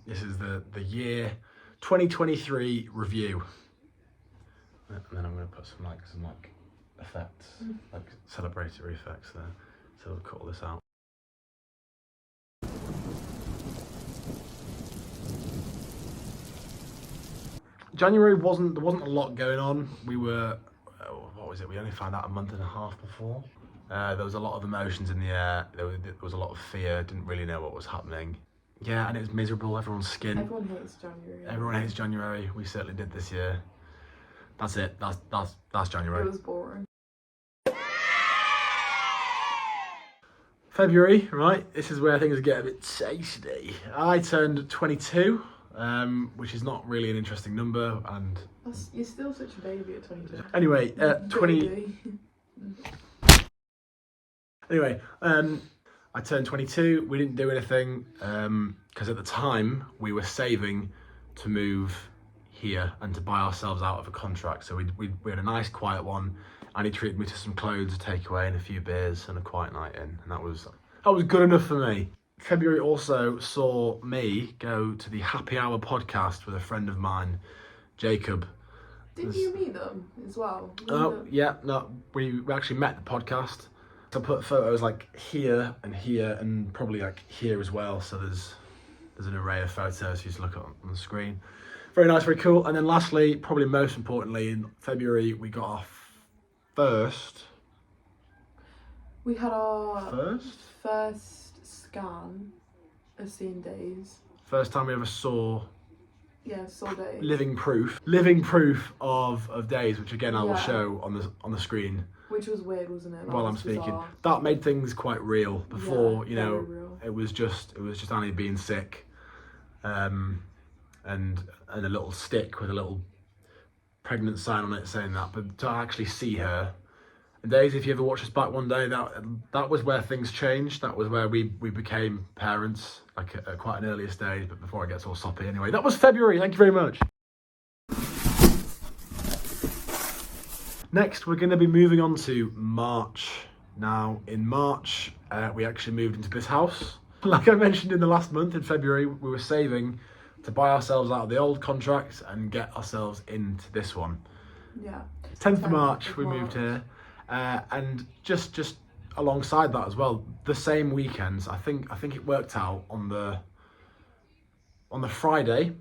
This is the year 2023 review. And then I'm going to put some effects, like celebratory effects there. So we'll cut all this out. January there wasn't a lot going on. We were, what was it? We only found out a month and a half before. There was a lot of emotions in the air. There was a lot of fear. Didn't really know what was happening. Yeah, and it was miserable. Everyone's skin. Everyone hates January. Everyone hates January. We certainly did this year. That's it. That's January. It was boring. February, right? This is where things get a bit tasty. I turned 22, which is not really an interesting number, and You're still such a baby at 22. Anyway, 20. Baby. Anyway, I turned 22. We didn't do anything because at the time we were saving to move here and to buy ourselves out of a contract. So we had a nice quiet one, and he treated me to some clothes, a takeaway, and a few beers and a quiet night in, and that was good enough for me. February also saw me go to the Happy Hour podcast with a friend of mine, Jacob. Did you meet them as well? Oh yeah, no, we actually met the podcast. I put photos like here and probably like here as well. So there's an array of photos you just look at on the screen. Very nice, very cool. And then lastly, probably most importantly, in February we got our first. We had our first scan of seeing days. First time we ever saw. Yeah, saw days. Living proof of days, which again I will show on the screen. Which was weird, wasn't it? While I'm speaking, bizarre. That made things quite real. Before, real. it was just Annie being sick, and a little stick with a little pregnant sign on it saying that. But to actually see her, and Daisy, if you ever watch us back one day, that was where things changed. That was where we became parents, like at quite an earlier stage. But before it gets all soppy, anyway, that was February. Thank you very much. Next, we're going to be moving on to March. Now, in March, we actually moved into this house. Like I mentioned in the last month, in February, we were saving to buy ourselves out of the old contract and get ourselves into this one. Yeah. 10th of March, we moved here. And just alongside that as well, the same weekends, I think it worked out on the Friday,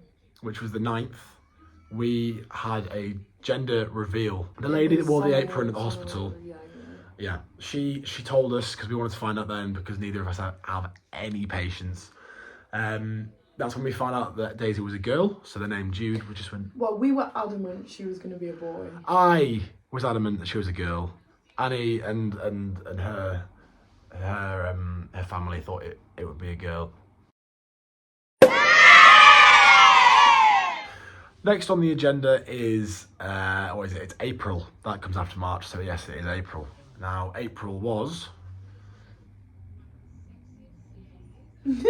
which was the 9th, we had a gender reveal. The lady that wore the apron at the hospital, yeah, she told us, because we wanted to find out then, because neither of us have any patience. That's when we found out that Daisy was a girl, so the name Jude, we just went... Well, we were adamant she was going to be a boy. I was adamant that she was a girl. Annie and her family thought it would be a girl. Next on the agenda is, what is it? It's April. That comes after March, so yes, it is April. Now, April was... Don't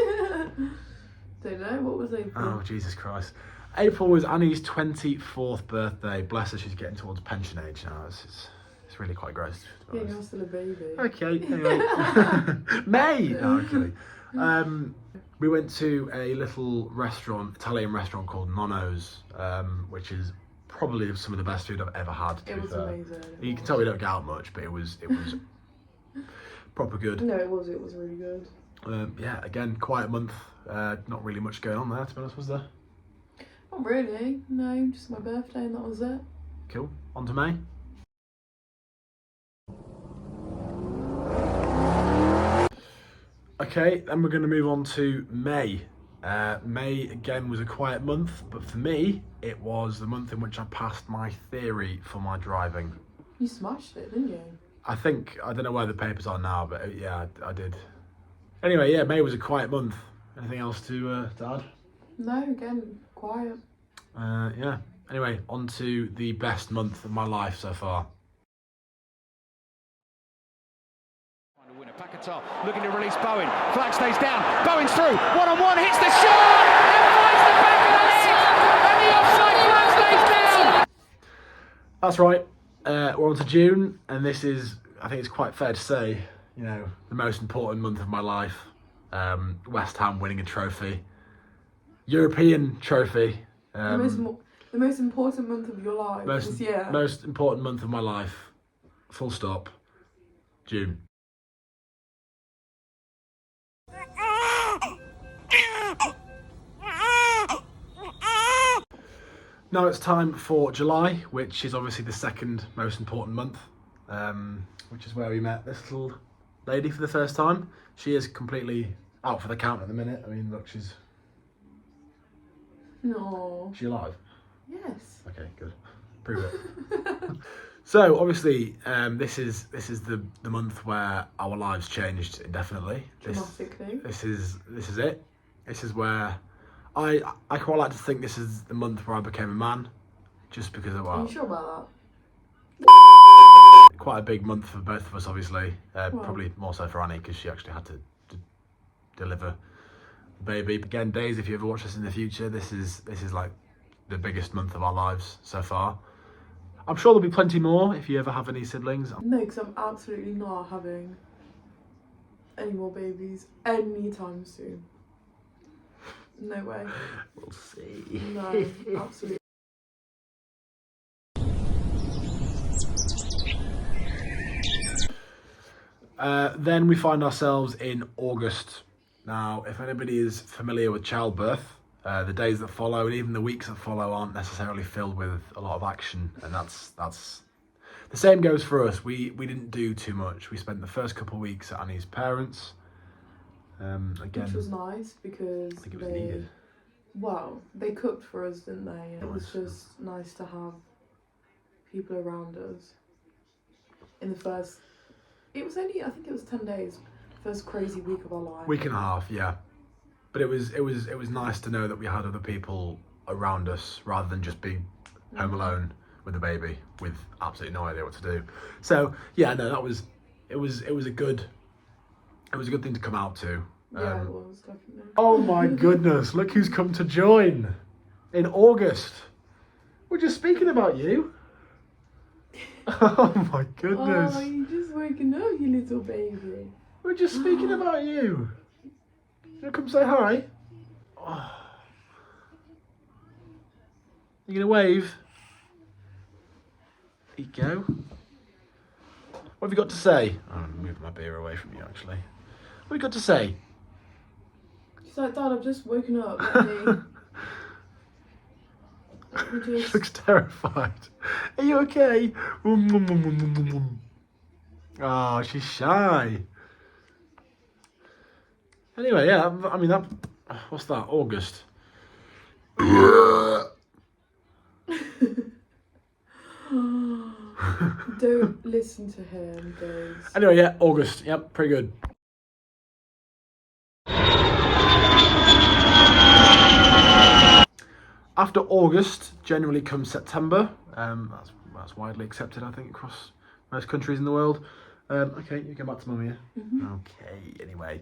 know, what was April? Oh, Jesus Christ. April was Annie's 24th birthday. Bless her, she's getting towards pension age now. It's really quite gross. Yeah, you're still a baby. Okay, anyway. May! No, I'm kidding. We went to a little Italian restaurant called Nonno's, which is probably some of the best food I've ever had. It was amazing. You can tell we don't get out much, but it was proper good. No, it was really good. Yeah, again, quiet month. Not really much going on there, to be honest, was there? Not really, no, just my birthday and that was it. Cool. On to May. Okay, then we're going to move on to May. May, again, was a quiet month, but for me, it was the month in which I passed my theory for my driving. You smashed it, didn't you? I don't know where the papers are now, but yeah, I did. Anyway, yeah, May was a quiet month. Anything else to add? No, again, quiet. Yeah. Anyway, on to the best month of my life so far. Paquetá looking to release Bowen. Flag stays down. Bowen's through. One-on-one, hits the shot! And finds the back of the net! And the offside flag stays down! That's right. We're on to June, and this is, I think it's quite fair to say, the most important month of my life. West Ham winning a trophy. European trophy. The most important month of your life this year. Most important month of my life. Full stop. June. Now it's time for July, which is obviously the second most important month, which is where we met this little lady for the first time. She is completely out for the count at the minute. I mean, look, she's... No. Is she alive? Yes. Okay, good. Prove it. So obviously, this is the month where our lives changed indefinitely. Dramatically. This is it. This is where I quite like to think this is the month where I became a man, just because of Are you sure about quite a big month for both of us, obviously. Probably more so for Annie because she actually had to deliver the baby. Again, Days, if you ever watch this in the future, this is like the biggest month of our lives so far. I'm sure there'll be plenty more if you ever have any siblings. that? No, because I'm absolutely not having any more babies anytime soon. No way. We'll see. No, absolutely. Then we find ourselves in August. Now, if anybody is familiar with childbirth, the days that follow and even the weeks that follow aren't necessarily filled with a lot of action, and that's the same goes for us. We didn't do too much. We spent the first couple of weeks at Annie's parents. Again, Which was nice because I think it was needed. Well, they cooked for us, didn't they? It was Nice. just nice to have people around us. In the first, I think it was 10 days, first crazy week of our life. Week and a half, yeah. But it was nice to know that we had other people around us rather than just being home alone with a baby with absolutely no idea what to do. So yeah, no, it was a good thing to come out to. Yeah, it was definitely. Oh my goodness, look who's come to join in August. We're just speaking about you. Oh my goodness. Oh, you're just waking up, you little baby. We're just speaking about you. You come say hi? Oh. You gonna wave? There you go. What have you got to say? Oh, I'm moving my beer away from you actually. What have you got to say? She's like, Dad, I've just woken up. Let me She just... looks terrified. Are you okay? Oh, she's shy. Anyway, yeah, I mean, what's that? August. Don't listen to him, Days. Anyway, yeah, August. Yep, pretty good. After August, generally comes September. That's widely accepted, I think, across most countries in the world. Okay, you go back to mum here. Okay, anyway.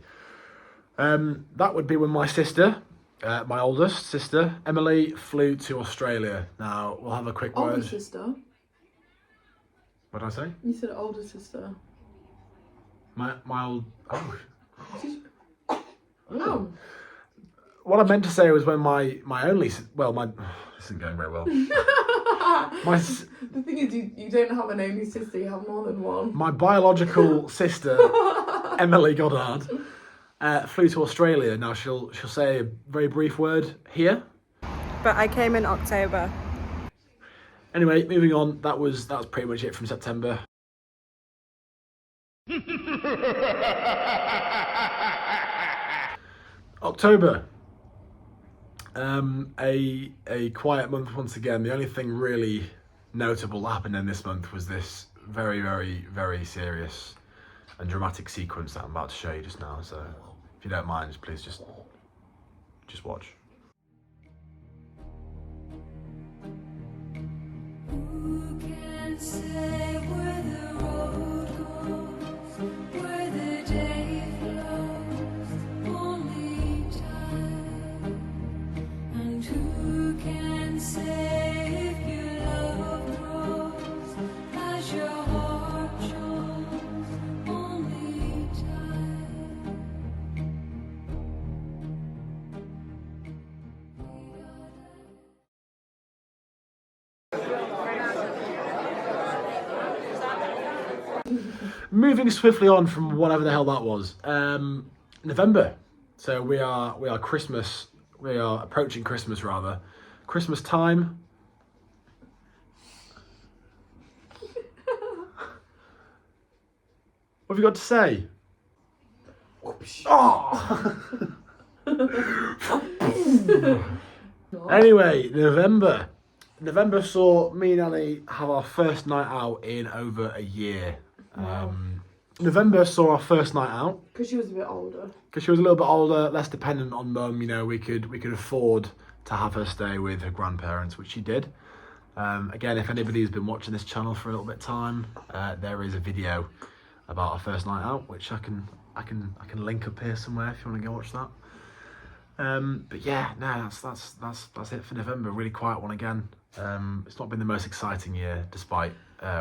That would be when my sister, my oldest sister, Emily, flew to Australia. Now, we'll have a quick word. Older sister. What did I say? You said older sister. My old... Oh. Oh. What I meant to say was when my only... Well, my... This isn't going very well. The thing is, you don't have an only sister, you have more than one. My biological sister, Emily Goddard, flew to Australia. Now, she'll say a very brief word here. But I came in October. Anyway, moving on. That was pretty much it from September. October. A quiet month once again. The only thing really notable that happened in this month was this very, very, very serious and dramatic sequence that I'm about to show you just now. So, if you don't mind, please just watch. Who can say where the road goes, where the day flows, only time. And who can say if your love grows as your heart shows, only time. moving swiftly on from whatever the hell that was. November. So we are Christmas. We are approaching Christmas rather. Christmas time. What have you got to say? Oh. Anyway, November. November saw me and Annie have our first night out in over a year. November saw our first night out. Because she was a bit older. Because she was a little bit older, less dependent on mum. You know, we could afford to have her stay with her grandparents, which she did. Again, if anybody's been watching this channel for a little bit of time, there is a video about our first night out, which I can link up here somewhere if you want to go watch that. But yeah, no, that's it for November. Really quiet one again. It's not been the most exciting year, despite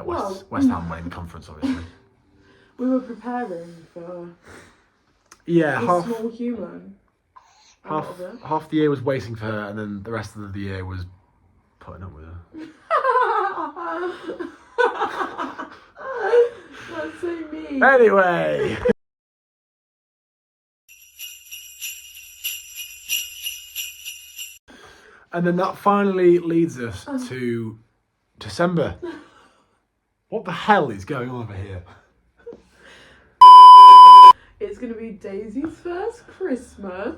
West Ham winning the conference, obviously. We were preparing for Yeah, the small human. half the year was waiting for her, and then the rest of the year was putting up with her. That's so mean. Anyway. And then that finally leads us to December. What the hell is going on over here? It's going to be Daisy's first Christmas.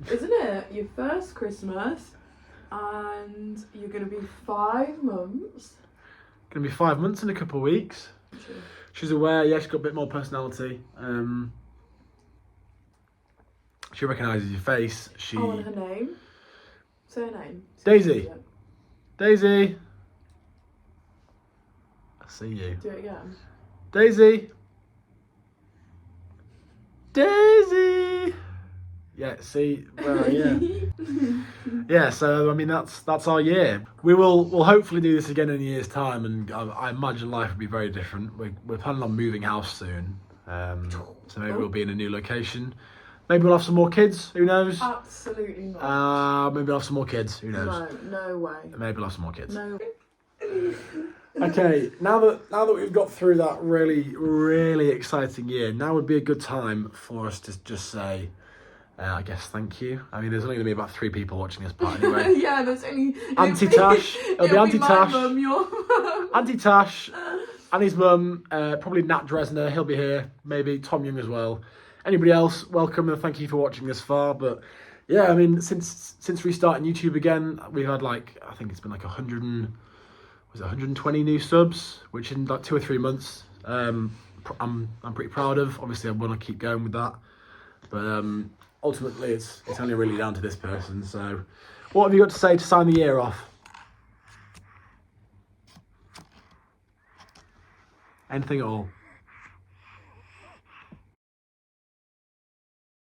Isn't it? Your first Christmas. And you're going to be 5 months. Gonna be 5 months in a couple of weeks. Sure. She's aware, yeah, she's got a bit more personality. She recognises your face. She Oh, and her name? Say her name. Daisy. Daisy. I see you. Do it again. Daisy. Daisy. Yeah, see, well, yeah. Yeah, so I mean that's our year. We'll hopefully do this again in a year's time, and I imagine life will be very different. We're planning on moving house soon, so maybe we'll be in a new location. Maybe we'll have some more kids. Who knows? Absolutely not. Maybe we'll have some more kids. Who knows? No way. Maybe we'll have some more kids. No. Okay, now that we've got through that really exciting year, now would be a good time for us to just say, I guess, thank you. I mean, there's only going to be about 3 people watching this part anyway. Yeah, there's only... Auntie Tash. It'll be Auntie Tash. My mum, your mum. Auntie Tash, Annie's mum, probably Nat Dresner, he'll be here. Maybe Tom Young as well. Anybody else, welcome and thank you for watching this far. But yeah, I mean, since restarting YouTube again, we've had I think it's been 120 new subs, which in 2 or 3 months, I'm pretty proud of. Obviously, I want to keep going with that, but ultimately, it's only really down to this person. So, what have you got to say to sign the year off? Anything at all?